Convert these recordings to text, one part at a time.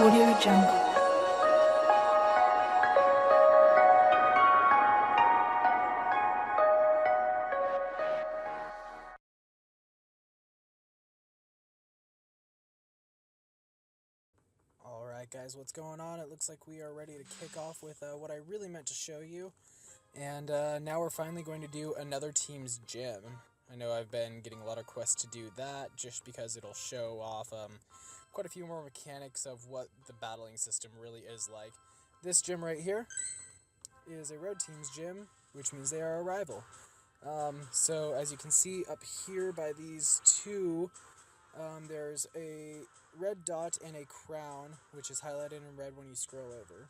Audio Jungle. Alright guys, what's going on? It looks like we are ready to kick off with what I really meant to show you. And now we're finally going to do another team's gym. I know I've been getting a lot of requests to do that just because it'll show off quite a few more mechanics of what the battling system really is like. This gym right here is a red team's gym, which means they are a rival. So as you can see up here by these two, there's a red dot and a crown, which is highlighted in red when you scroll over.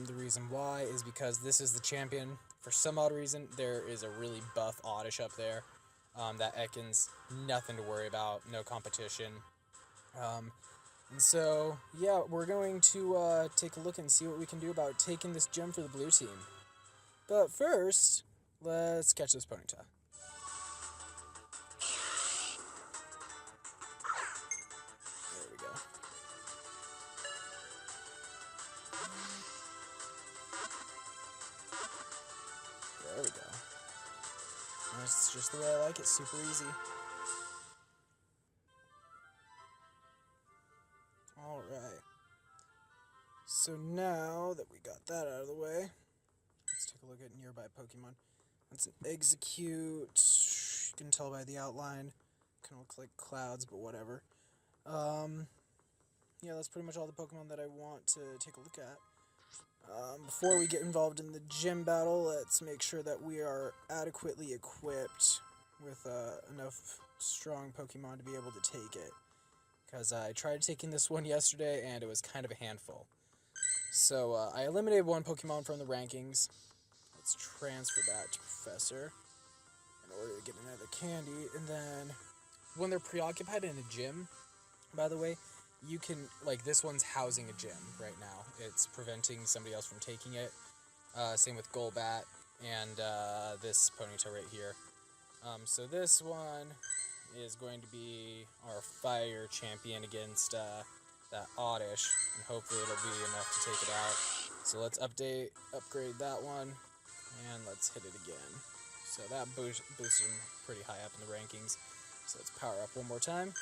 The reason why is because this is the champion. For some odd reason, there is a really buff Oddish up there. That Ekans, nothing to worry about, no competition. And so, yeah, we're going to take a look and see what we can do about taking this gem for the blue team. But first, let's catch this Ponyta. There we go. There we go. That's just the way I like it, super easy. Alright. So now that we got that out of the way, let's take a look at nearby Pokemon. That's an Execute. You can tell by the outline. Kind of looks like clouds, but whatever. Yeah, that's pretty much all the Pokemon that I want to take a look at. Before we get involved in the gym battle, let's make sure that we are adequately equipped with enough strong Pokemon to be able to take it. Because I tried taking this one yesterday, and it was kind of a handful. So I eliminated one Pokemon from the rankings. Let's transfer that to Professor in order to get another candy. And then when they're preoccupied in a gym, by the way, you can, like, this one's housing a gym right now. It's preventing somebody else from taking it. Same with Golbat and this Ponyta right here. So this one is going to be our fire champion against that Oddish, and hopefully it'll be enough to take it out. So let's upgrade that one, and let's hit it again. So that boosts him pretty high up in the rankings. So let's power up one more time.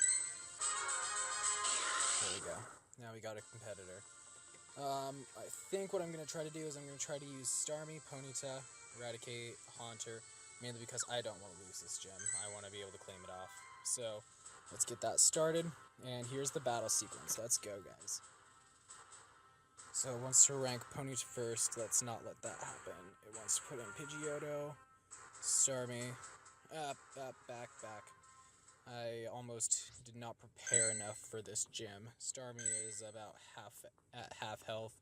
There we go. Now we got a competitor. I think what I'm going to try to do is I'm going to try to use Starmie, Ponyta, Eradicate, Haunter, mainly because I don't want to lose this gem. I want to be able to claim it off. So let's get that started, and here's the battle sequence. Let's go, guys. So it wants to rank Ponyta first. Let's not let that happen. It wants to put in Pidgeotto, Starmie, back. I almost did not prepare enough for this gym. Starmie is about half health,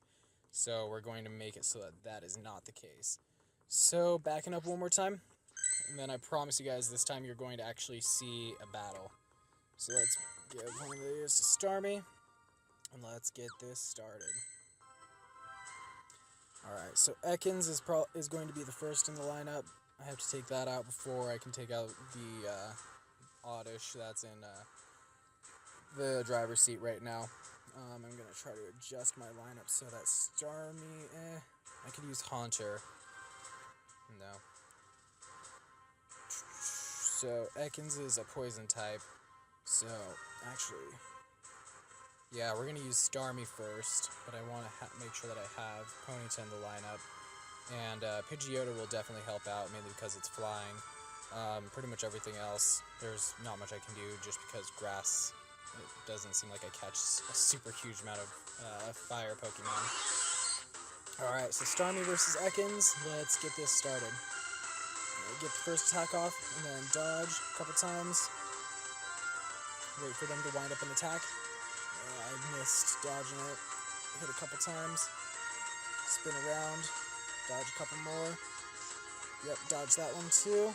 so we're going to make it so that that is not the case. So backing up one more time, and then I promise you guys this time you're going to actually see a battle. So let's give one of these to Starmie, and let's get this started. Alright, so Ekans is going to be the first in the lineup. I have to take that out before I can take out the Oddish that's in the driver's seat right now. I'm going to try to adjust my lineup so that Starmie, I could use Haunter. No. So Ekans is a poison type. So actually, yeah, we're going to use Starmie first, but I want to make sure that I have Ponyta in the lineup. And Pidgeotto will definitely help out, mainly because it's flying. Pretty much everything else, there's not much I can do just because grass, it doesn't seem like I catch a super huge amount of fire Pokemon. Alright, so Starmie versus Ekans, let's get this started. Get the first attack off, and then dodge a couple times. Wait for them to wind up an attack. I missed dodging it. Hit a couple times. Spin around. Dodge a couple more. Yep, dodge that one too.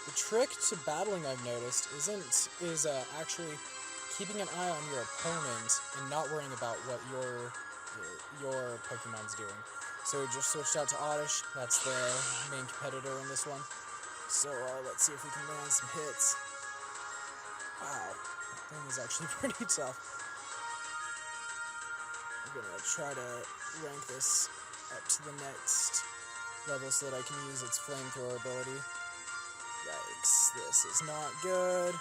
The trick to battling, I've noticed, is actually keeping an eye on your opponent and not worrying about what your Pokemon's doing. So we just switched out to Oddish. That's the main competitor in this one. So let's see if we can land some hits. Wow, thing is actually pretty tough. I'm gonna try to rank this up to the next level so that I can use its flamethrower ability. Yikes, this is not good.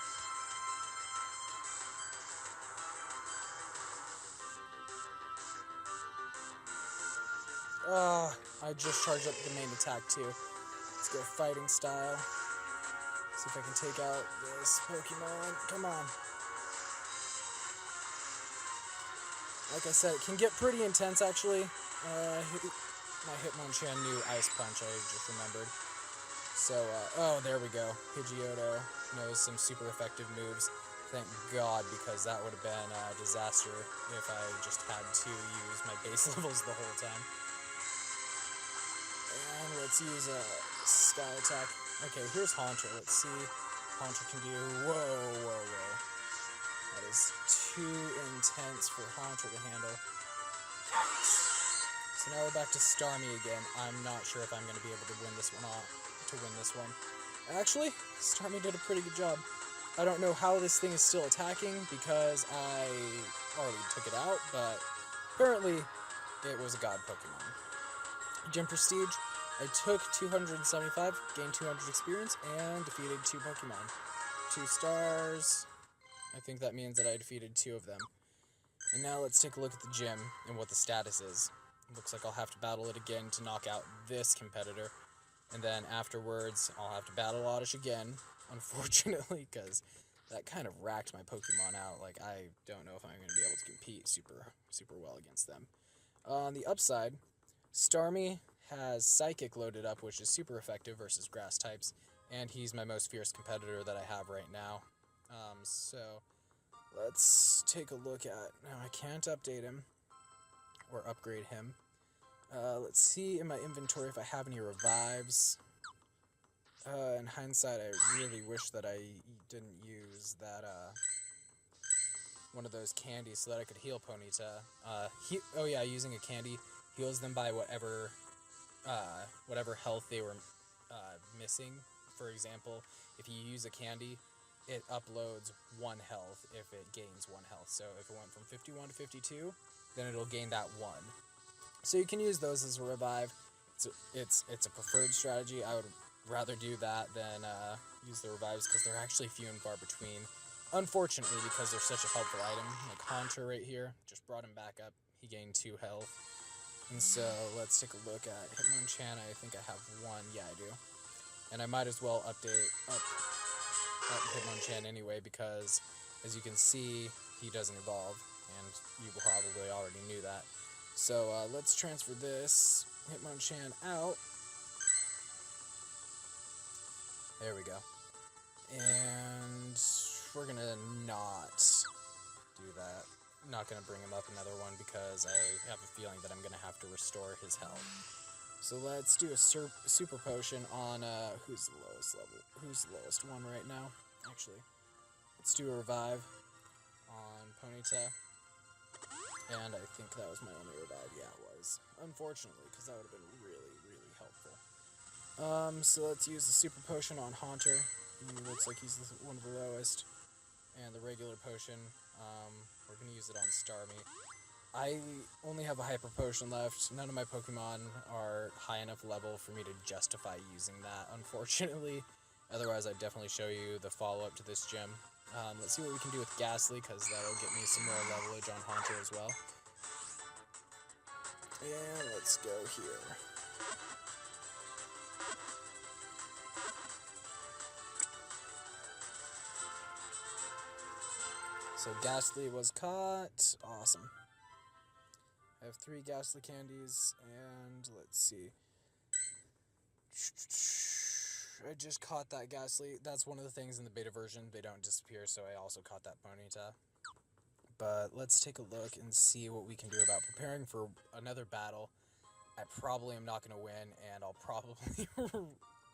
Oh, I just charged up the main attack too. Let's go fighting style. See if I can take out this Pokemon. Come on. Like I said, it can get pretty intense actually. My Hitmonchan knew Ice Punch, I just remembered. So, oh, there we go. Pidgeotto knows some super effective moves. Thank God, because that would have been a disaster if I just had to use my base levels the whole time. And let's use a Sky Attack. Okay, here's Haunter. Let's see Haunter can do. Whoa. That is too intense for Haunter to handle. Yikes. So now we're back to Starmie again. I'm not sure if I'm going to be able to win this one. Actually, Starmie did a pretty good job. I don't know how this thing is still attacking because I already took it out, but apparently it was a god Pokemon. Gym Prestige, I took 275, gained 200 experience, and defeated 2 Pokemon. 2 stars. I think that means that I defeated 2 of them. And now let's take a look at the gym and what the status is. Looks like I'll have to battle it again to knock out this competitor. And then afterwards, I'll have to battle Oddish again, unfortunately, because that kind of racked my Pokemon out. Like, I don't know if I'm going to be able to compete super well against them. On the upside, Starmie has Psychic loaded up, which is super effective versus grass types, and he's my most fierce competitor that I have right now. So let's take a look at... Now, I can't update him or upgrade him. Let's see in my inventory if I have any revives. In hindsight, I really wish that I didn't use that, one of those candies so that I could heal Ponyta. Using a candy heals them by whatever health they were missing. For example, if you use a candy, it uploads 1 health if it gains 1 health. So if it went from 51 to 52, then it'll gain that 1. So you can use those as a revive. It's a preferred strategy. I would rather do that than use the revives because they're actually few and far between. Unfortunately, because they're such a helpful item. Like Haunter right here, just brought him back up. He gained 2 health. And so let's take a look at Hitmonchan. I think I have 1. Yeah, I do. And I might as well update up Hitmonchan anyway because, as you can see, he doesn't evolve. And you probably already knew that. So let's transfer this Hitmonchan out. There we go. And we're going to not do that. Not going to bring him up another one because I have a feeling that I'm going to have to restore his health. So let's do a super potion on, who's the lowest level? Who's the lowest one right now? Actually, let's do a revive on Ponyta. And I think that was my only revive. Yeah, it was. Unfortunately, because that would have been really, really helpful. So let's use the super potion on Haunter. He looks like he's one of the lowest. And the regular potion, we're going to use it on Starmie. I only have a hyper potion left. None of my Pokemon are high enough level for me to justify using that, unfortunately. Otherwise, I'd definitely show you the follow-up to this gym. Let's see what we can do with Ghastly, because that'll get me some more levelage on Haunter as well. And let's go here. So Ghastly was caught. Awesome. I have 3 Ghastly candies, and let's see. I just caught that Ghastly. That's one of the things in the beta version. They don't disappear, so I also caught that Ponyta. But let's take a look and see what we can do about preparing for another battle. I probably am not going to win, and I'll probably...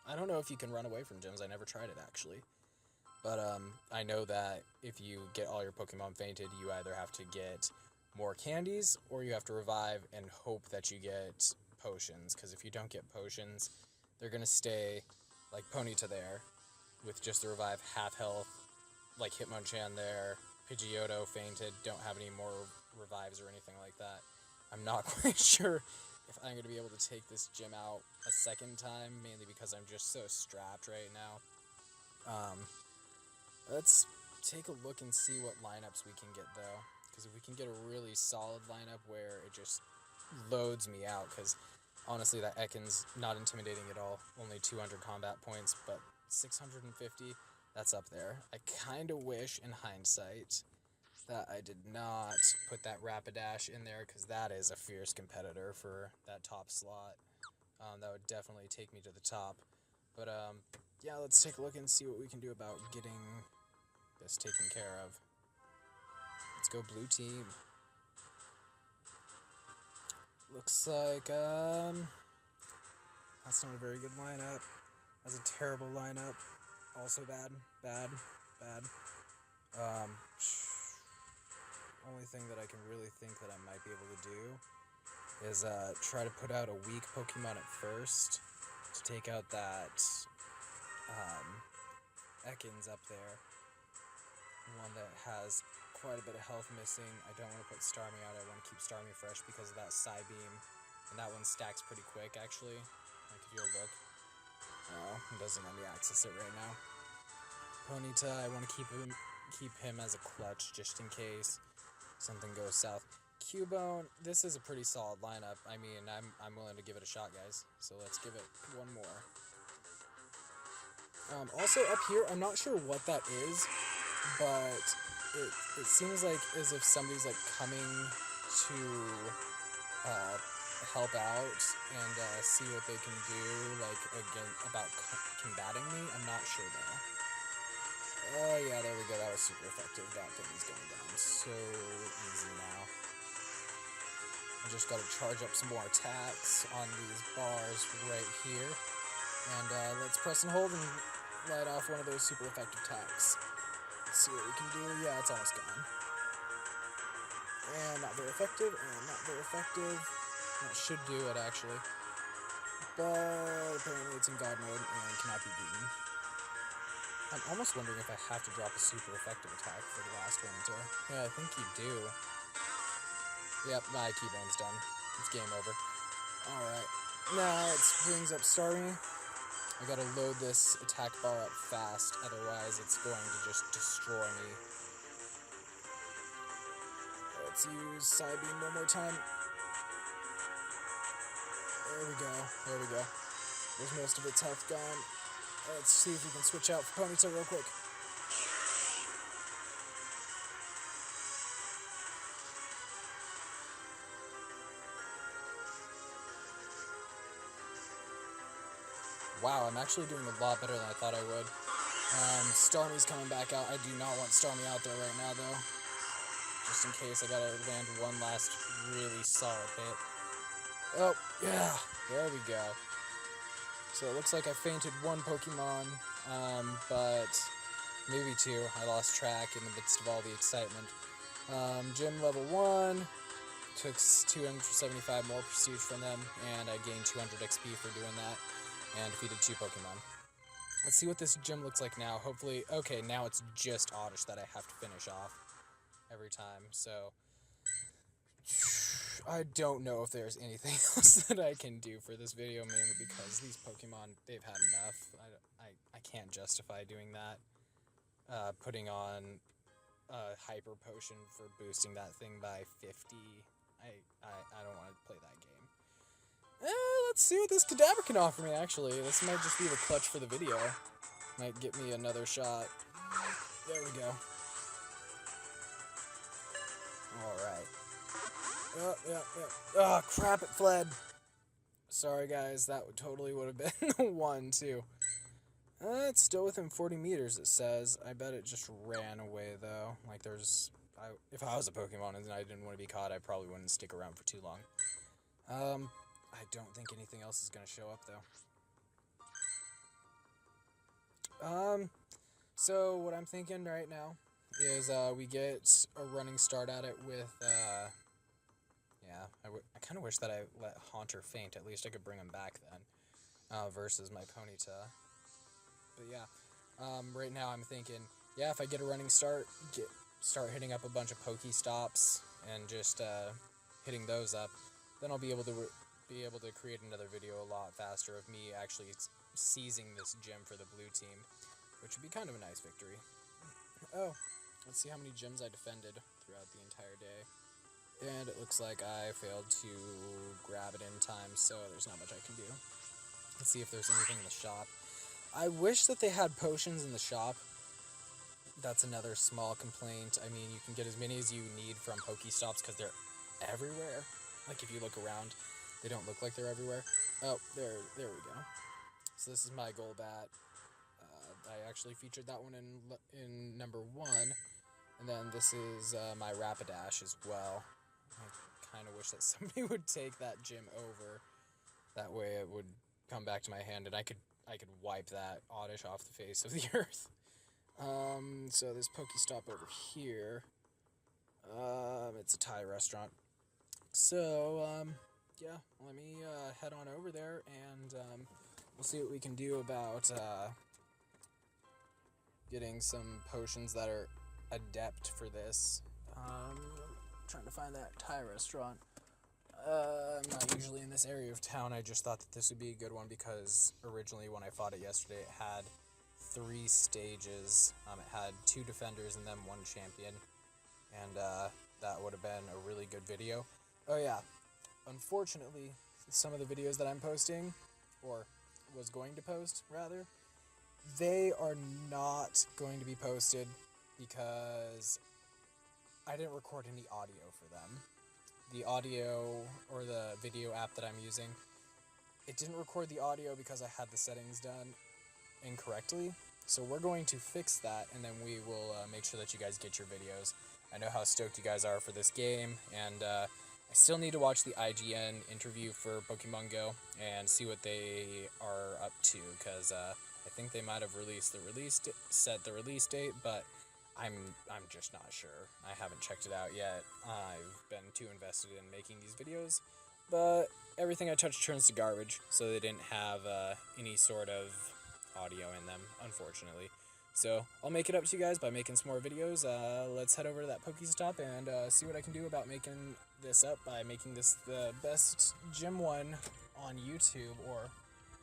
I don't know if you can run away from gyms. I never tried it, actually. But I know that if you get all your Pokemon fainted, you either have to get more candies, or you have to revive and hope that you get potions. Because if you don't get potions, they're going to stay... like Ponyta there, with just the revive half health, like Hitmonchan there, Pidgeotto fainted, don't have any more revives or anything like that. I'm not quite sure if I'm going to be able to take this gym out a second time, mainly because I'm just so strapped right now. Let's take a look and see what lineups we can get, though. Because if we can get a really solid lineup where it just loads me out, because honestly, that Ekans not intimidating at all. Only 200 combat points, but 650, that's up there. I kind of wish, in hindsight, that I did not put that Rapidash in there, because that is a fierce competitor for that top slot. That would definitely take me to the top. But, yeah, let's take a look and see what we can do about getting this taken care of. Let's go blue team. Looks like, that's not a very good lineup. That's a terrible lineup. Also bad. Only thing that I can really think that I might be able to do is try to put out a weak Pokemon at first to take out that Ekans up there. One that has quite a bit of health missing. I don't want to put Starmie out. I want to keep Starmie fresh because of that Psybeam. And that one stacks pretty quick, actually. Like, if you'll look. Oh, it doesn't let me access it right now. Ponyta, I want to keep him as a clutch just in case something goes south. Cubone, this is a pretty solid lineup. I mean, I'm willing to give it a shot, guys. So let's give it one more. Also, up here, I'm not sure what that is, but it seems like as if somebody's, like, coming to help out and see what they can do, like, again, about combating me. I'm not sure, though. Oh, yeah, there we go. That was super effective. That thing is going down so easy now. I just got to charge up some more attacks on these bars right here. And let's press and hold and light off one of those super effective attacks. Let's see what we can do. Yeah, it's almost gone. And not very effective, and not very effective. That should do it, actually. But apparently it's in God mode and cannot be beaten. I'm almost wondering if I have to drop a super effective attack for the last one to... Yeah, I think you do. Yep, my Keybone's done. It's game over. Alright. Now it brings up Starmie. I gotta load this attack bar up fast, otherwise it's going to just destroy me. Let's use Psybeam one more time. There we go. There's most of its health gone. Let's see if we can switch out for Ponyta real quick. Wow, I'm actually doing a lot better than I thought I would. Starmie's coming back out. I do not want Starmie out there right now, though. Just in case I gotta land one last really solid hit. Oh, yeah, there we go. So it looks like I fainted one Pokemon, but maybe two. I lost track in the midst of all the excitement. Gym level 1, took 275 more prestige from them, and I gained 200 XP for doing that, and defeated 2 Pokemon. Let's see what this gym looks like now. Hopefully, okay, now it's just Oddish that I have to finish off every time, so... I don't know if there's anything else that I can do for this video, mainly because these Pokemon, they've had enough. I can't justify doing that. Putting on a Hyper Potion for boosting that thing by 50. I don't want to play that game. Let's see what this Kadabra can offer me, actually. This might just be the clutch for the video. Might get me another shot. There we go. Alright. Yeah. Oh, crap, it fled. Sorry, guys, that totally would have been the one, too. It's still within 40 meters, it says. I bet it just ran away, though. Like, if I was a Pokemon and I didn't want to be caught, I probably wouldn't stick around for too long. I don't think anything else is going to show up, though. So what I'm thinking right now is, we get a running start at it with, yeah, I kind of wish that I let Haunter faint. At least I could bring him back then, versus my Ponyta. But yeah, right now I'm thinking, yeah, if I get a running start, get start hitting up a bunch of Pokestops and just hitting those up, then I'll be able to create another video a lot faster of me actually seizing this gym for the blue team, which would be kind of a nice victory. Oh, let's see how many gyms I defended throughout the entire day. And it looks like I failed to grab it in time, so there's not much I can do. Let's see if there's anything in the shop. I wish that they had potions in the shop. That's another small complaint. I mean, you can get as many as you need from Pokestops because they're everywhere. Like, if you look around, they don't look like they're everywhere. Oh, there we go. So this is my Golbat. I actually featured that one in number 1. And then this is my Rapidash as well. I kind of wish that somebody would take that gym over. That way it would come back to my hand and I could wipe that Oddish off the face of the earth. So this Pokestop over here, it's a Thai restaurant. So, yeah, let me head on over there and we'll see what we can do about getting some potions that are adept for this. Trying to find that Thai restaurant. I'm not usually in this area of town. I just thought that this would be a good one because originally when I fought it yesterday, it had 3 stages. It had 2 defenders and then 1 champion. And that would have been a really good video. Oh yeah, unfortunately, some of the videos that I'm posting, or was going to post, rather, they are not going to be posted because I didn't record any audio for them. The audio, or the video app that I'm using, it didn't record the audio because I had the settings done incorrectly. So we're going to fix that, and then we will make sure that you guys get your videos. I know how stoked you guys are for this game, and I still need to watch the IGN interview for Pokemon Go and see what they are up to, because I think they might have set the release date, but I'm just not sure. I haven't checked it out yet. I've been too invested in making these videos, but everything I touch turns to garbage, so they didn't have any sort of audio in them, unfortunately. So I'll make it up to you guys by making some more videos. Let's head over to that Pokestop and see what I can do about making this up by making this the best gym one on YouTube, or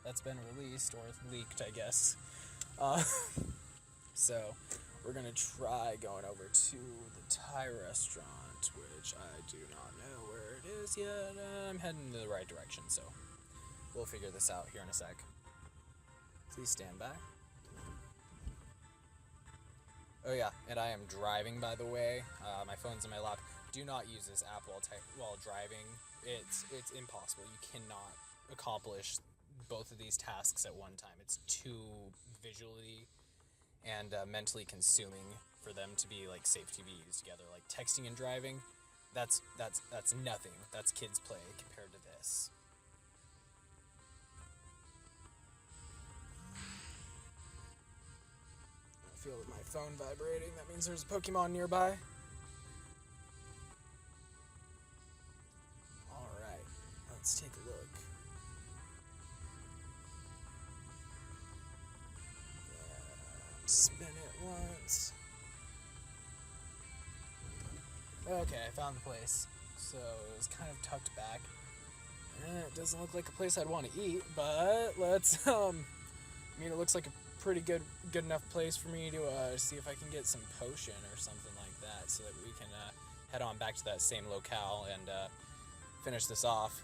that's been released or leaked, I guess. So we're going to try going over to the Thai restaurant, which I do not know where it is yet. I'm heading in the right direction, so we'll figure this out here in a sec. Please stand by. Oh yeah, and I am driving, by the way. My phone's in my lap. Do not use this app while driving. It's impossible. You cannot accomplish both of these tasks at one time. It's too visually and mentally consuming for them to be like safe to be used together. Like texting and driving, that's nothing. That's kids play compared to this. I feel my phone vibrating. That means there's a Pokemon nearby. Alright, let's take a look. Spin it once. Okay, I found the place. So it was kind of tucked back. It doesn't look like a place I'd want to eat, but let's, I mean, it looks like a pretty good enough place for me to see if I can get some potion or something like that, so that we can head on back to that same locale and finish this off.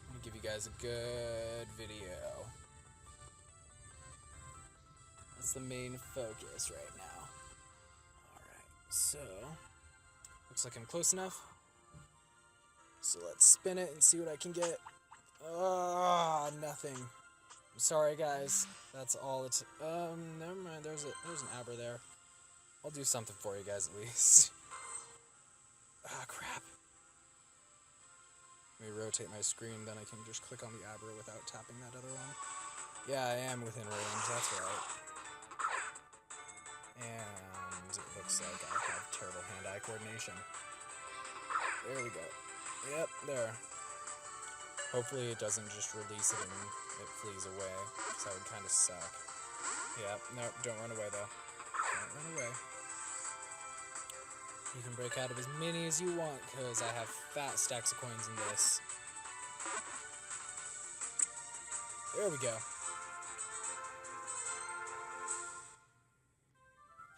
Let me give you guys a good video. That's the main focus right now. Alright, so looks like I'm close enough. So let's spin it and see what I can get. Ah, nothing. I'm sorry, guys. That's all it's. Never mind. There's an Aber there. I'll do something for you guys at least. Ah, crap. Let me rotate my screen, then I can just click on the Aber without tapping that other one. Yeah, I am within range. That's right. And it looks like I have terrible hand-eye coordination. There we go. Yep, there. Hopefully it doesn't just release it and it flees away, because that would kind of suck. Yep, no, don't run away though. Don't run away. You can break out of as many as you want, because I have fat stacks of coins in this. There we go.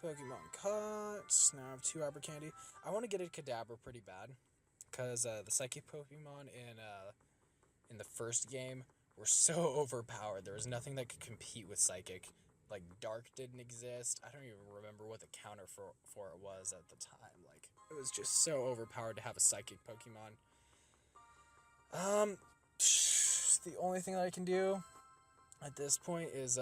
Pokemon caught. Now I have 2 Aber Candy. I want to get a Kadabra pretty bad, because the Psychic Pokemon in the first game were so overpowered. There was nothing that could compete with Psychic. Like, Dark didn't exist. I don't even remember what the counter for it was at the time. Like, it was just so overpowered to have a Psychic Pokemon. The only thing that I can do at this point is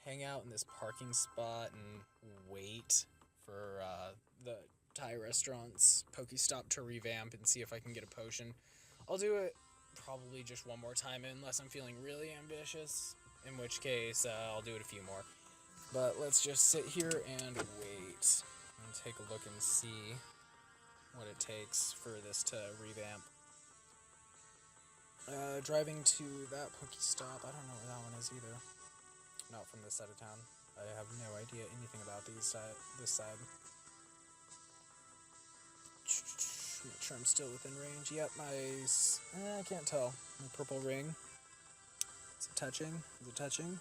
hang out in this parking spot and wait for the Thai restaurant's Pokestop to revamp and see if I can get a potion. I'll do it probably just one more time unless I'm feeling really ambitious, in which case I'll do it a few more. But let's just sit here and wait and take a look and see what it takes for this to revamp. Driving to that Pokestop, I don't know where that one is either. Not from this side of town. I have no idea anything about this side. Make sure I'm still within range. Yep, I can't tell. My purple ring. Is it touching? Is it touching?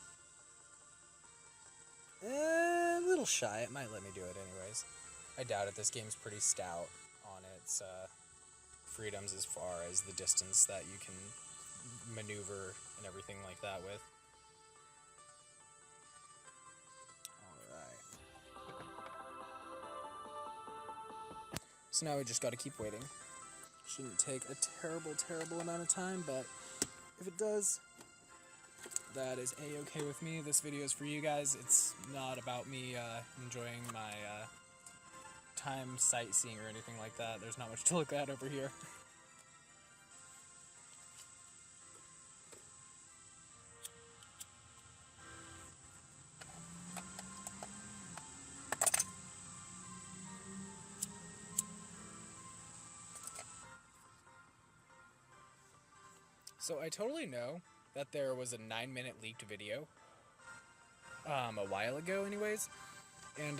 A little shy. It might let me do it anyways. I doubt it. This game's pretty stout on its freedoms as far as the distance that you can maneuver and everything like that with. Alright. So now we just gotta keep waiting. Shouldn't take a terrible amount of time, but if it does, that is a-okay with me. This video is for you guys. It's not about me enjoying my time sightseeing or anything like that. There's not much to look at over here. So I totally know that there was a 9-minute leaked video a while ago anyways, and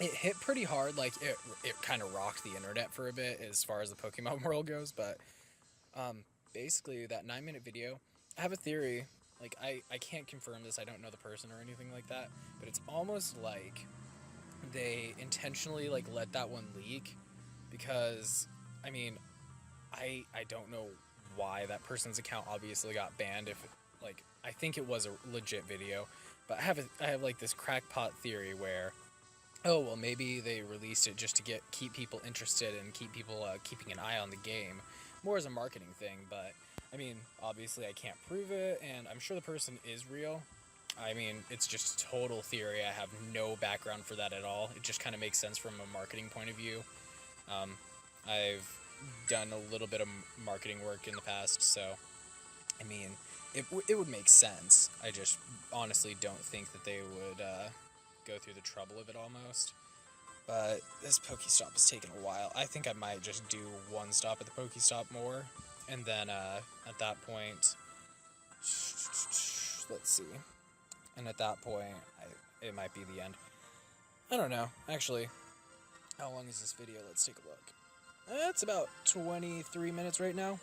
it hit pretty hard. Like, it kind of rocked the internet for a bit as far as the Pokemon world goes, but basically that 9-minute video, I have a theory. Like, I can't confirm this, I don't know the person or anything like that, but it's almost like they intentionally like let that one leak, because I mean, I don't know why that person's account obviously got banned. If like, I think it was a legit video, but I have like this crackpot theory where, oh well, maybe they released it just to keep people interested and keep people keeping an eye on the game, more as a marketing thing. But I mean, obviously I can't prove it, and I'm sure the person is real. I mean, it's just total theory. I have no background for that at all. It just kind of makes sense from a marketing point of view. I've done a little bit of marketing work in the past, so I mean, it would make sense. I just honestly don't think that they would go through the trouble of it almost. But this Pokestop is taking a while. I think I might just do one stop at the Pokestop more, and then at that point, let's see. And at that point, it might be the end. I don't know. Actually, how long is this video? Let's take a look. It's about 23 minutes right now.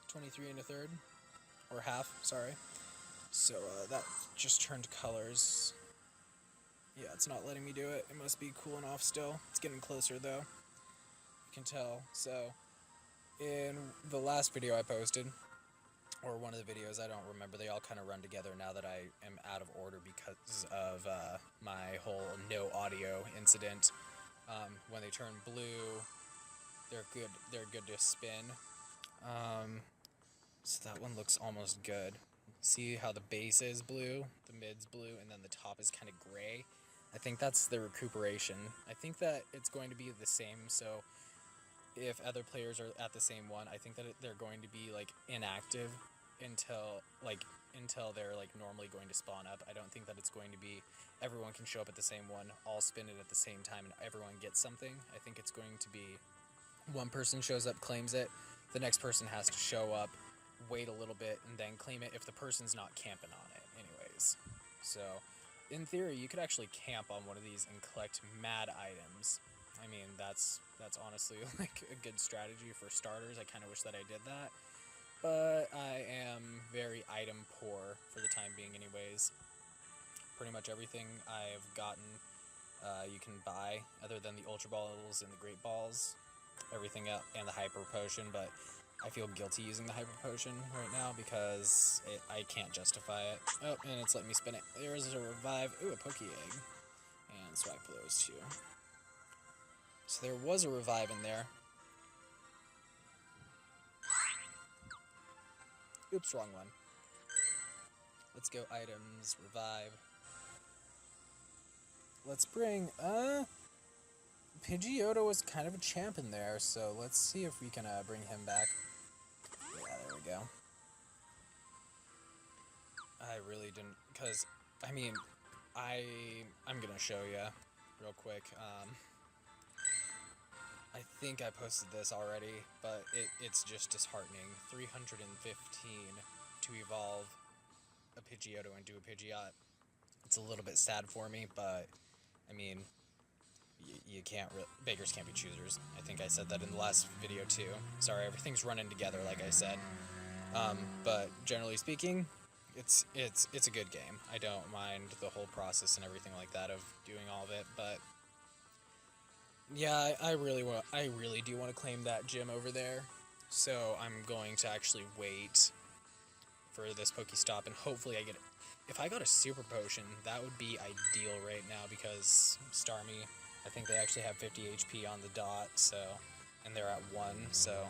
23 and a third. Or half, sorry. So that just turned colors. Yeah, it's not letting me do it. It must be cooling off still. It's getting closer though. You can tell. So in the last video I posted, or one of the videos, I don't remember, they all kind of run together now that I am out of order because of my whole no audio incident. When they turn blue, they're good to spin. So that one looks almost good. See how the base is blue, the mid's blue, and then the top is kind of gray? I think that's the recuperation. I think that it's going to be the same, so if other players are at the same one, I think that they're going to be like inactive until they're like normally going to spawn up. I don't think that it's going to be everyone can show up at the same one, all spin it at the same time, and everyone gets something. I think it's going to be one person shows up, claims it, the next person has to show up, wait a little bit, and then claim it if the person's not camping on it anyways. So in theory, you could actually camp on one of these and collect mad items. I mean, that's honestly like a good strategy for starters. I kind of wish that I did that, but I am very item poor for the time being anyways. Pretty much everything I've gotten you can buy other than the Ultra Balls and the Great Balls. Everything else, and the Hyper Potion, but I feel guilty using the Hyper Potion right now because I can't justify it. Oh, and it's letting me spin it. There's a revive. Ooh, a Poke Egg. And swipe those two. So there was a revive in there. Oops, wrong one. Let's go items, revive. Let's bring, Pidgeotto was kind of a champ in there, so let's see if we can bring him back. Yeah, there we go. I really didn't, because, I mean, I'm gonna show you real quick. I think I posted this already, but it's just disheartening. 315 to evolve a Pidgeotto into a Pidgeot. It's a little bit sad for me, but, I mean, you can't beggars can't be choosers. I think I said that in the last video too. Sorry, everything's running together like I said. But generally speaking, it's a good game. I don't mind the whole process and everything like that of doing all of it, but yeah, I really do want to claim that gym over there. So I'm going to actually wait for this Pokestop and hopefully I get it. If I got a Super Potion, that would be ideal right now because Starmie, I think they actually have 50 HP on the dot, so, and they're at 1, so,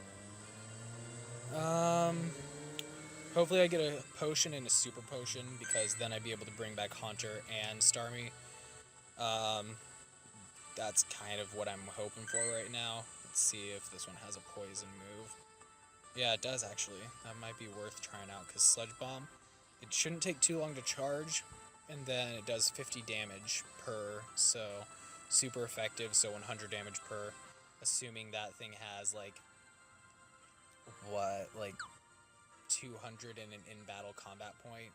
hopefully I get a potion and a Super Potion, because then I'd be able to bring back Haunter and Starmie. That's kind of what I'm hoping for right now. Let's see if this one has a poison move. Yeah, it does actually. That might be worth trying out, because Sludge Bomb, it shouldn't take too long to charge, and then it does 50 damage per, so super effective, so 100 damage per, assuming that thing has, like, what, like, 200 in an in-battle combat point.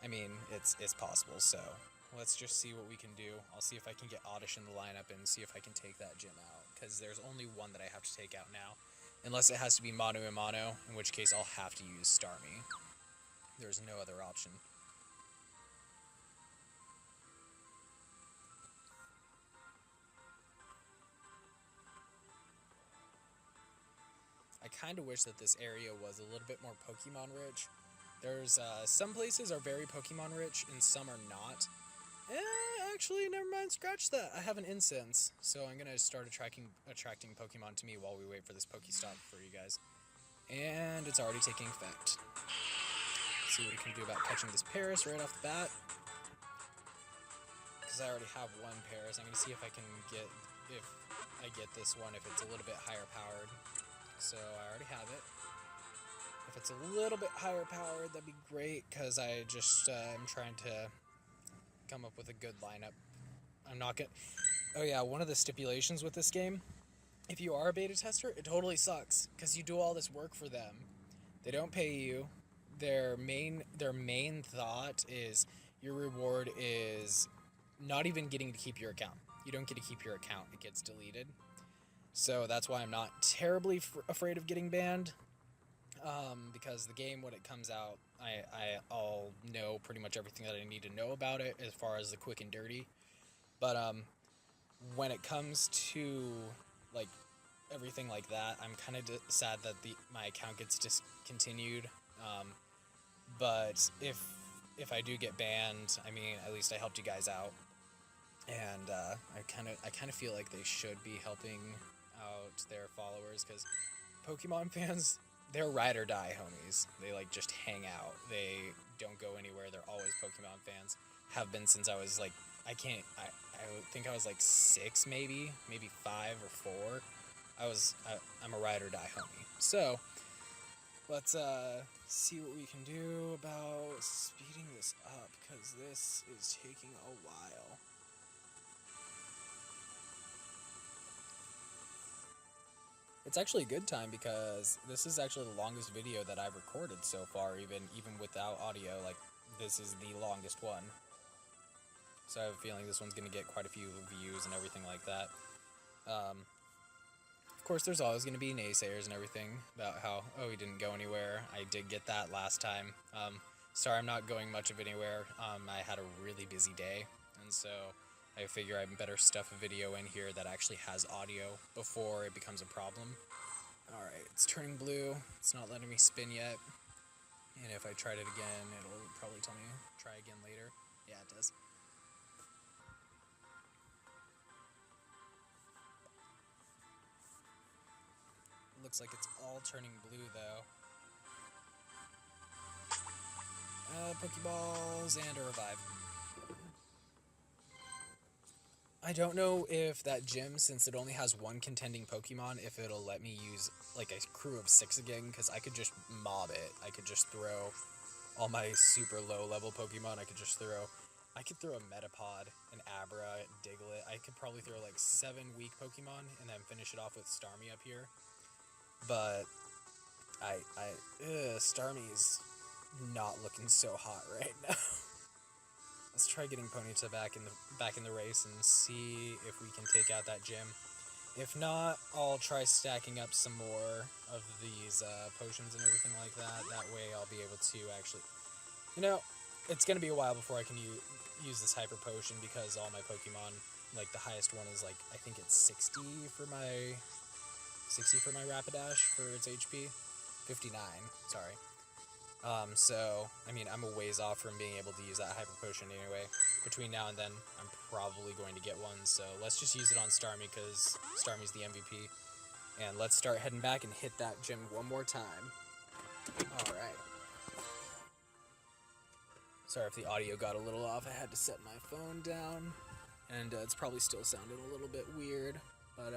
I mean, it's possible, so let's just see what we can do. I'll see if I can get Oddish in the lineup and see if I can take that gym out, because there's only one that I have to take out now, unless it has to be mono and mono, in which case I'll have to use Starmie. There's no other option. I kind of wish that this area was a little bit more Pokemon rich. There's, some places are very Pokemon rich and some are not. Actually, never mind, scratch that. I have an incense, so I'm gonna start attracting Pokemon to me while we wait for this Pokestop for you guys. And it's already taking effect. Let's see what we can do about catching this Paris right off the bat. Because I already have one Paris. I'm gonna see if I can get, if I get this one, if it's a little bit higher powered. So I already have it. If it's a little bit higher powered, that'd be great, because I just am trying to come up with a good lineup. I'm not gonna... Oh yeah, one of the stipulations with this game, if you are a beta tester, it totally sucks, because you do all this work for them. They don't pay you. Their main thought is your reward is not even getting to keep your account. You don't get to keep your account. It gets deleted. So that's why I'm not terribly afraid of getting banned, because the game, when it comes out, I'll know pretty much everything that I need to know about it as far as the quick and dirty. But when it comes to like everything like that, I'm kind of sad that my account gets discontinued. But if I do get banned, I mean, at least I helped you guys out, and I kind of feel like they should be helping out their followers, because Pokemon fans, they're ride or die homies. They like just hang out. They don't go anywhere. They're always Pokemon fans. Have been since I was like, I think I was like 6 maybe 5 or 4. I'm a ride or die homie. So let's see what we can do about speeding this up, because this is taking a while. It's actually a good time, because this is actually the longest video that I've recorded so far, even without audio. Like, this is the longest one. So I have a feeling this one's going to get quite a few views and everything like that. Of course, there's always going to be naysayers and everything about how, oh, he didn't go anywhere. I did get that last time. Sorry, I'm not going much of anywhere. I had a really busy day, and so I figure I better stuff a video in here that actually has audio before it becomes a problem. Alright, it's turning blue. It's not letting me spin yet. And if I tried it again, it'll probably tell me try again later. Yeah, it does. Looks like it's all turning blue, though. Pokeballs and a revive. I don't know if that gym, since it only has one contending Pokemon, if it'll let me use, like, a crew of 6 again, because I could just mob it. I could just throw all my super low-level Pokemon. I could throw a Metapod, an Abra, Diglett. I could probably throw, like, 7 weak Pokemon, and then finish it off with Starmie up here. But, Starmie's not looking so hot right now. Let's try getting Ponyta back in the race and see if we can take out that gym. If not, I'll try stacking up some more of these potions and everything like that. That way I'll be able to actually... You know, it's going to be a while before I can use this Hyper Potion because all my Pokemon, like the highest one is like, I think it's 60 for my Rapidash for its HP. 59, sorry. So, I mean, I'm a ways off from being able to use that Hyper Potion anyway. Between now and then, I'm probably going to get one, so let's just use it on Starmie, because Starmie's the MVP. And let's start heading back and hit that gym one more time. Alright. Sorry if the audio got a little off, I had to set my phone down, and it's probably still sounding a little bit weird, but,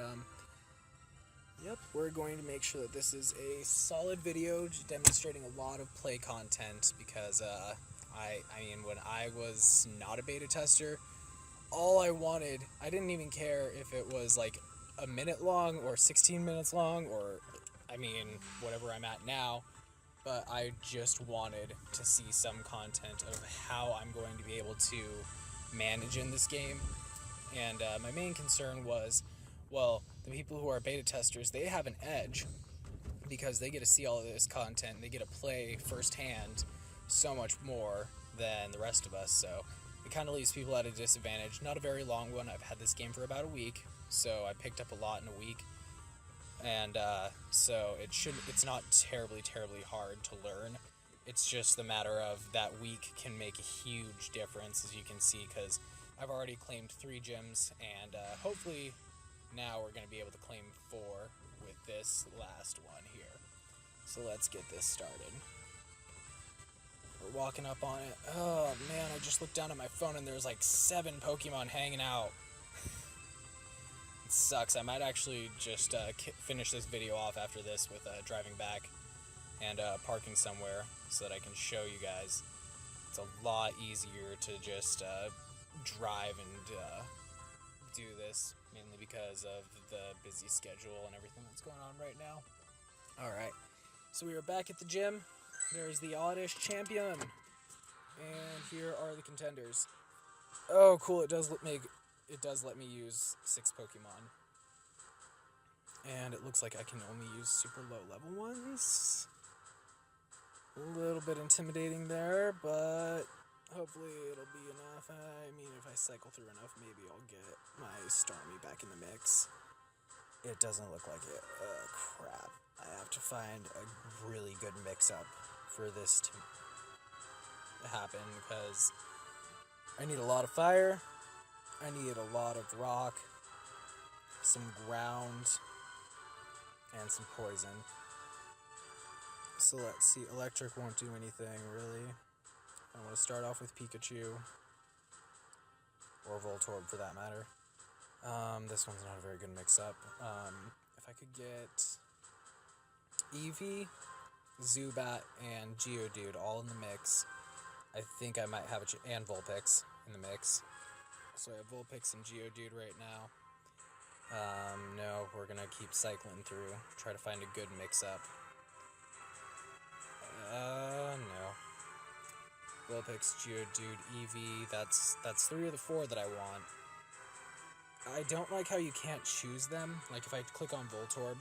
yep, we're going to make sure that this is a solid video demonstrating a lot of play content because, I mean, when I was not a beta tester, all I wanted, I didn't even care if it was like a minute long or 16 minutes long or, I mean, whatever I'm at now, but I just wanted to see some content of how I'm going to be able to manage in this game. And my main concern was, well, the people who are beta testers, they have an edge because they get to see all of this content and they get to play firsthand so much more than the rest of us, so it kind of leaves people at a disadvantage. Not a very long one. I've had this game for about a week, so I picked up a lot in a week, and so it's not terribly hard to learn. It's just the matter of that week can make a huge difference, as you can see, because I've already claimed 3 gyms, and hopefully now we're going to be able to claim 4 with this last one here. So let's get this started. We're walking up on it. Oh man, I just looked down at my phone and there's like 7 Pokemon hanging out. It sucks. I might actually just finish this video off after this with driving back and parking somewhere so that I can show you guys. It's a lot easier to just drive and do this, mainly because of the busy schedule and everything that's going on right now. Alright, so we are back at the gym. There's the Oddish champion, and here are the contenders. Oh, cool! It does let me use 6 Pokemon, and it looks like I can only use super low level ones. A little bit intimidating there, but hopefully it'll be enough. I mean, if I cycle through enough, maybe I'll get my Starmie back in the mix. It doesn't look like it. Oh, crap. I have to find a really good mix-up for this to happen, because I need a lot of fire, I need a lot of rock, some ground, and some poison. So let's see, electric won't do anything, really. I want to start off with Pikachu, or Voltorb for that matter. This one's not a very good mix-up. If I could get Eevee, Zubat, and Geodude all in the mix, I think I might have and Vulpix in the mix. So I have Vulpix and Geodude right now. No, we're gonna keep cycling through, try to find a good mix-up. No. Vulpix, Geodude, Eevee, that's 3 of the 4 that I want. I don't like how you can't choose them. Like, if I click on Voltorb,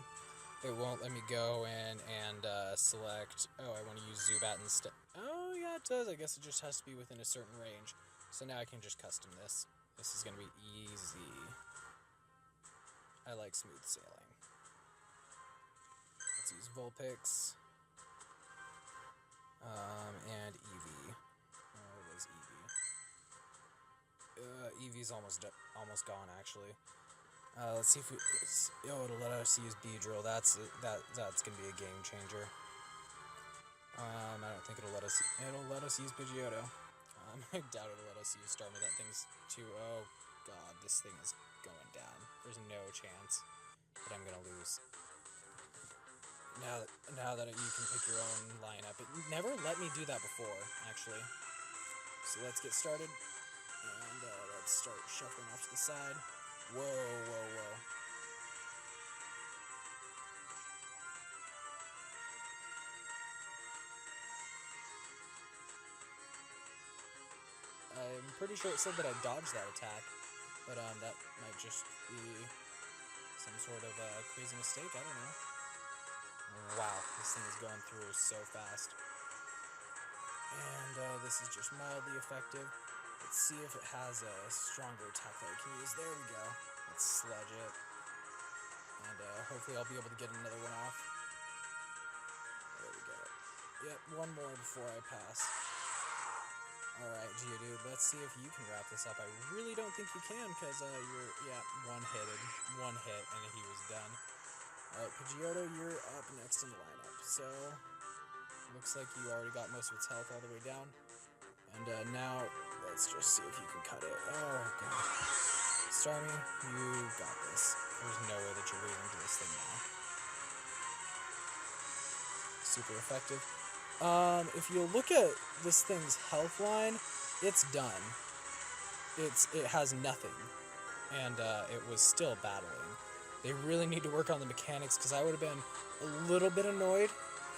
it won't let me go in and select, oh, I want to use Zubat instead. Oh, yeah, it does. I guess it just has to be within a certain range. So now I can just custom this. This is going to be easy. I like smooth sailing. Let's use Vulpix. And Eevee. Oh, it was Eevee. Eevee's almost gone, actually. Let's see if we... Oh, it'll let us use Beedrill. That's gonna be a game changer. I don't think it'll let us... It'll let us use Pidgeotto. I doubt it'll let us use Starmie. That thing's too... Oh, God. This thing is going down. There's no chance that I'm gonna lose. Now that you can pick your own lineup. It never let me do that before, actually. So let's get started. And let's start shuffling off to the side. Whoa, whoa, whoa. I'm pretty sure it said that I dodged that attack, but that might just be some sort of crazy mistake, I don't know. Wow, this thing is going through so fast. And this is just mildly effective. Let's see if it has a stronger attack that I can use. There we go. Let's sludge it. And hopefully I'll be able to get another one off. There we go. Yep, one more before I pass. Alright, Geodude, let's see if you can wrap this up. I really don't think you can, because you're, yeah, one-hitted. One hit, and he was done. Alright, Pidgeotto, you're up next in the lineup. So, looks like you already got most of its health all the way down. And now, let's just see if you can cut it. Oh, God. Starmie, you got this. There's no way that you're losing to this thing now. Super effective. If you look at this thing's health line, it's done. It has nothing. And it was still battling. They really need to work on the mechanics, because I would have been a little bit annoyed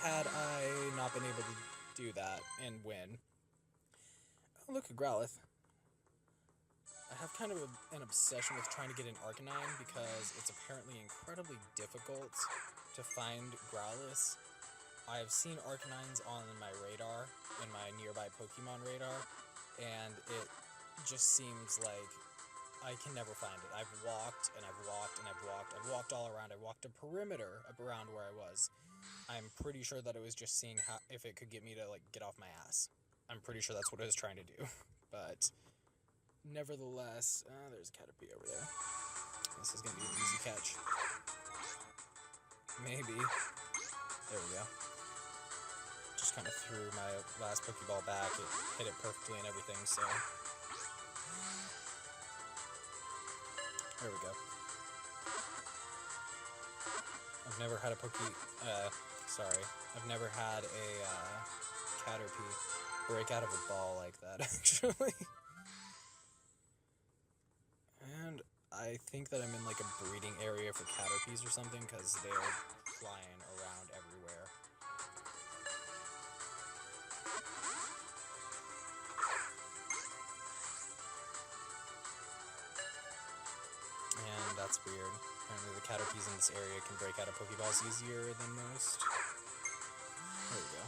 had I not been able to do that and win. Oh, look at Growlithe. I have kind of an obsession with trying to get an Arcanine, because it's apparently incredibly difficult to find Growlithe. I've seen Arcanines on my radar, in my nearby Pokemon radar, and it just seems like I can never find it. I've walked, and I've walked, and I've walked. I've walked all around. I walked a perimeter around where I was. I'm pretty sure that it was just seeing how, if it could get me to, like, get off my ass. I'm pretty sure that's what it was trying to do. But, nevertheless, there's a Caterpie over there. This is going to be an easy catch. Maybe. There we go. Just kind of threw my last Pokeball back. It hit it perfectly and everything, so... There we go. I've never had a I've never had a Caterpie break out of a ball like that, actually. And I think that I'm in like a breeding area for Caterpies or something, because they are flying around everywhere. And that's weird. Apparently the Caterpies in this area can break out of Pokeballs easier than most. There we go.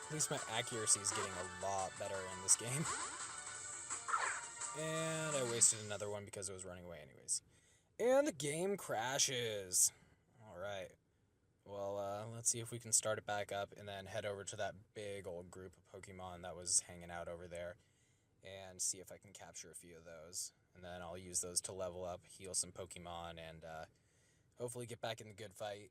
At least my accuracy is getting a lot better in this game. And I wasted another one because it was running away anyways. And the game crashes. Alright. Well, let's see if we can start it back up and then head over to that big old group of Pokemon that was hanging out over there. And see if I can capture a few of those. And then I'll use those to level up, heal some Pokemon, and hopefully get back in the good fight.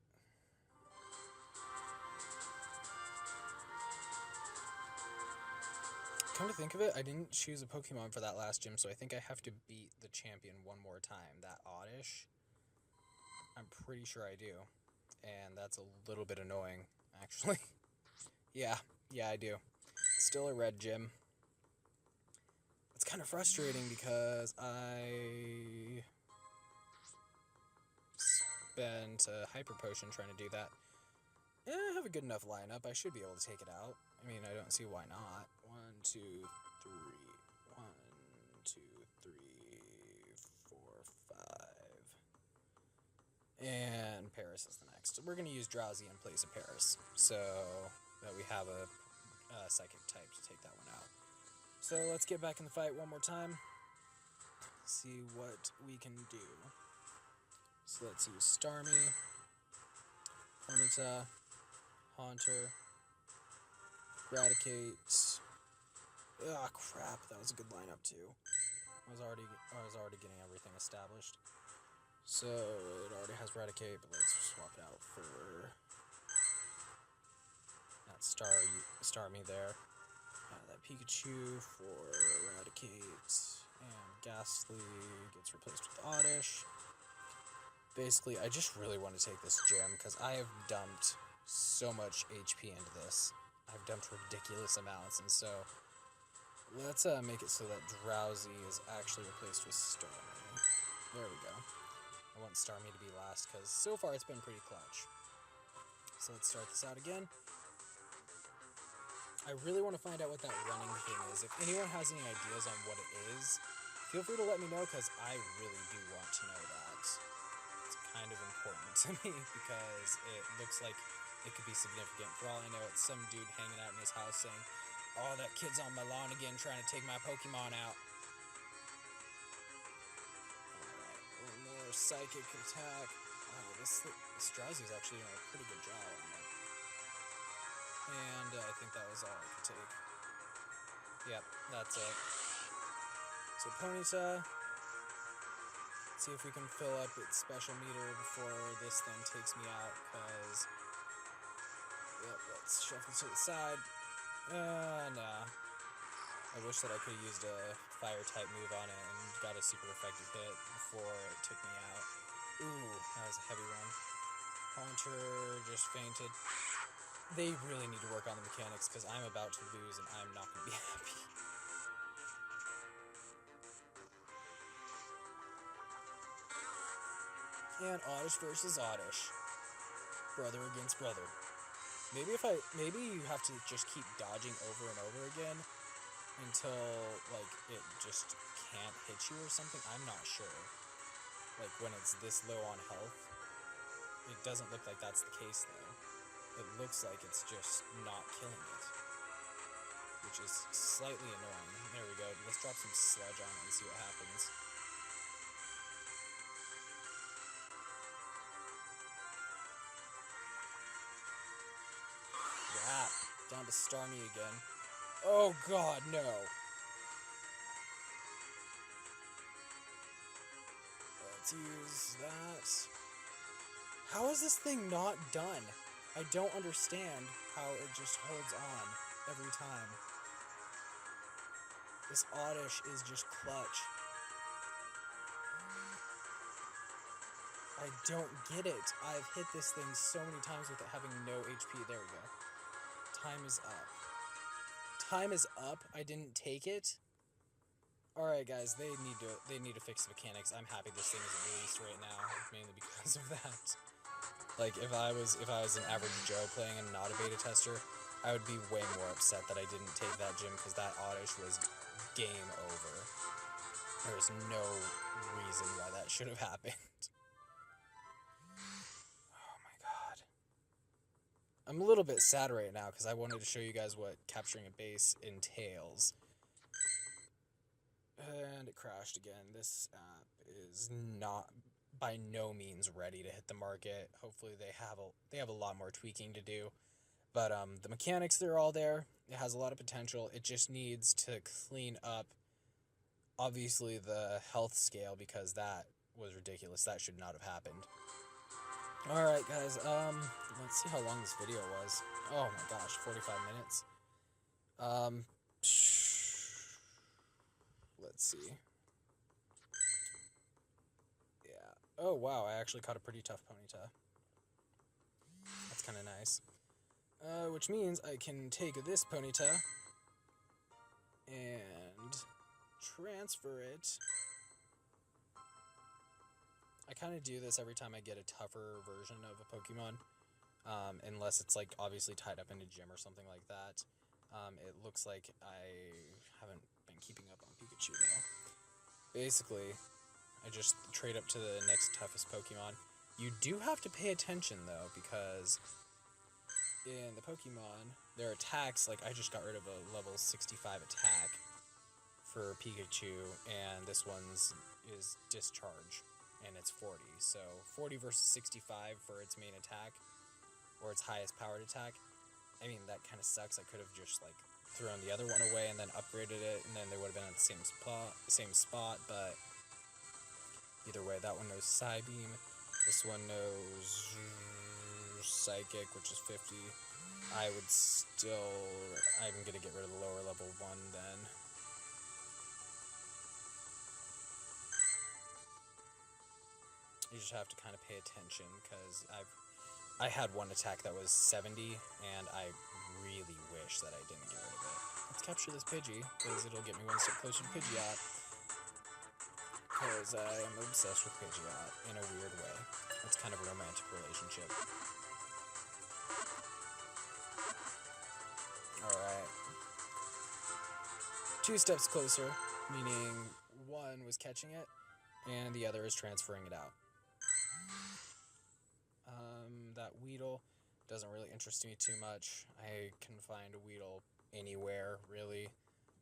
Come to think of it, I didn't choose a Pokemon for that last gym, so I think I have to beat the champion one more time. That Oddish? I'm pretty sure I do. And that's a little bit annoying, actually. Yeah, I do. Still a red gym. It's kind of frustrating because I spent a Hyper Potion trying to do that. I have a good enough lineup. I should be able to take it out. I mean, I don't see why not. 1, 2, 3. 1, 2, we're gonna use Drowsy in place of Paris, so that we have a psychic type to take that one out. So let's get back in the fight one more time. See what we can do. So let's use Starmie, Ponyta, Haunter, Eradicate. Ah, crap! That was a good lineup too. I was already getting everything established. So it already has Eradicate, but let's swap it out for that Starmie there. That Pikachu for Eradicate, and Ghastly gets replaced with Oddish. Basically, I just really want to take this gym because I have dumped so much HP into this. I've dumped ridiculous amounts, and so let's make it so that Drowsy is actually replaced with Starmie. There we go. I want Starmie to be last because so far it's been pretty clutch. So let's start this out again. I really want to find out what that running thing is. If anyone has any ideas on what it is, feel free to let me know because I really do want to know that. It's kind of important to me because it looks like it could be significant. For all I know, it's some dude hanging out in his house saying, "Oh, that kid's on my lawn again trying to take my Pokemon out." Alright, one more psychic attack. Oh, this Drowsy is actually doing a pretty good job on it. And I think that was all I could take. Yep, that's it. So Ponyta, see if we can fill up its special meter before this thing takes me out, because, yep, let's shuffle to the side. Nah. I wish that I could have used a fire-type move on it and got a super effective hit before it took me out. Ooh, that was a heavy one. Haunter just fainted. They really need to work on the mechanics because I'm about to lose and I'm not going to be happy. And Oddish versus Oddish. Brother against brother. Maybe you have to just keep dodging over and over again until, like, it just can't hit you or something. I'm not sure. Like, when it's this low on health. It doesn't look like that's the case, though. It looks like it's just not killing it, which is slightly annoying. There we go. Let's drop some sludge on it and see what happens. Yeah, down to Starmie again. Oh god, no. Let's use that. How is this thing not done? I don't understand how it just holds on every time. This Oddish is just clutch. I don't get it. I've hit this thing so many times with it having no HP. There we go. Time is up. Time is up? I didn't take it? Alright guys, they need to fix the mechanics. I'm happy this thing isn't released right now, mainly because of that. Like, if I was an average Joe playing and not a beta tester, I would be way more upset that I didn't take that gym because that Oddish was game over. There's no reason why that should have happened. Oh my god. I'm a little bit sad right now because I wanted to show you guys what capturing a base entails. And it crashed again. This app is not by no means ready to hit the market. Hopefully they have a lot more tweaking to do. But the mechanics, they're all there. It has a lot of potential. It just needs to clean up, obviously, the health scale, because that was ridiculous. That should not have happened. Alright, guys, let's see how long this video was. Oh my gosh, 45 minutes. Let's see. Yeah. Oh, wow, I actually caught a pretty tough Ponyta. That's kind of nice. Which means I can take this Ponyta and transfer it. I kind of do this every time I get a tougher version of a Pokemon, unless it's, like, obviously tied up in a gym or something like that. It looks like I haven't been keeping up on Pikachu, though. Basically, I just trade up to the next toughest Pokemon, You do have to pay attention, though, because in the Pokemon, their attacks, like, I just got rid of a level 65 attack for Pikachu, and this one's is Discharge, and it's 40. So 40 versus 65 for its main attack, or its highest powered attack. I mean, that kind of sucks. I could have just, like, thrown the other one away and then upgraded it, and then they would have been at the same spot, but either way, that one knows Psybeam. This one knows Psychic, which is 50. I would still... I'm going to get rid of the lower level one then. You just have to kind of pay attention, because I had one attack that was 70, and I really wish that I didn't get rid of it. Let's capture this Pidgey, because it'll get me one step closer to Pidgeot. Because I am obsessed with Pidgeot in a weird way. It's kind of a romantic relationship. Alright. 2 steps closer, meaning one was catching it, and the other is transferring it out. That Weedle doesn't really interest me too much. I can find a Weedle anywhere, really,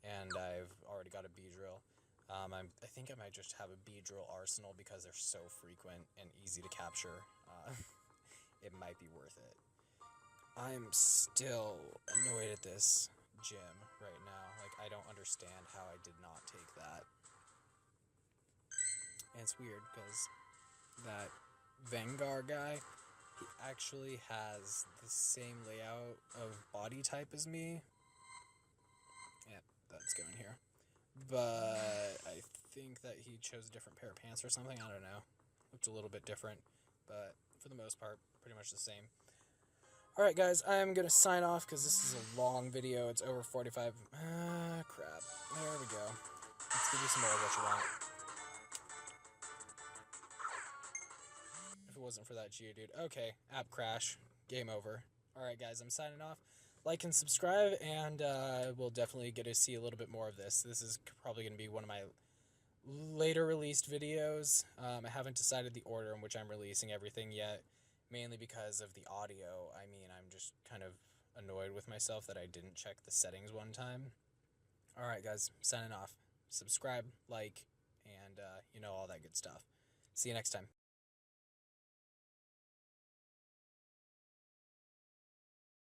and I've already got a Beedrill. I think I might just have a Beedrill arsenal because they're so frequent and easy to capture. It might be worth it. I'm still annoyed at this gym right now. Like, I don't understand how I did not take that. And it's weird because that Vengar guy, he actually has the same layout of body type as me. Yep, that's going here. But I think that he chose a different pair of pants or something. I don't know. Looked a little bit different, but for the most part, pretty much the same. Alright, guys, I'm going to sign off because this is a long video. It's over 45. Crap. There we go. Let's give you some more of what you want. If it wasn't for that Geodude. Okay, app crash. Game over. Alright, guys, I'm signing off. Like and subscribe, and we'll definitely get to see a little bit more of this. This is probably going to be one of my later released videos. I haven't decided the order in which I'm releasing everything yet, mainly because of the audio. I mean, I'm just kind of annoyed with myself that I didn't check the settings one time. Alright, guys, signing off. Subscribe, like, and, all that good stuff. See you next time.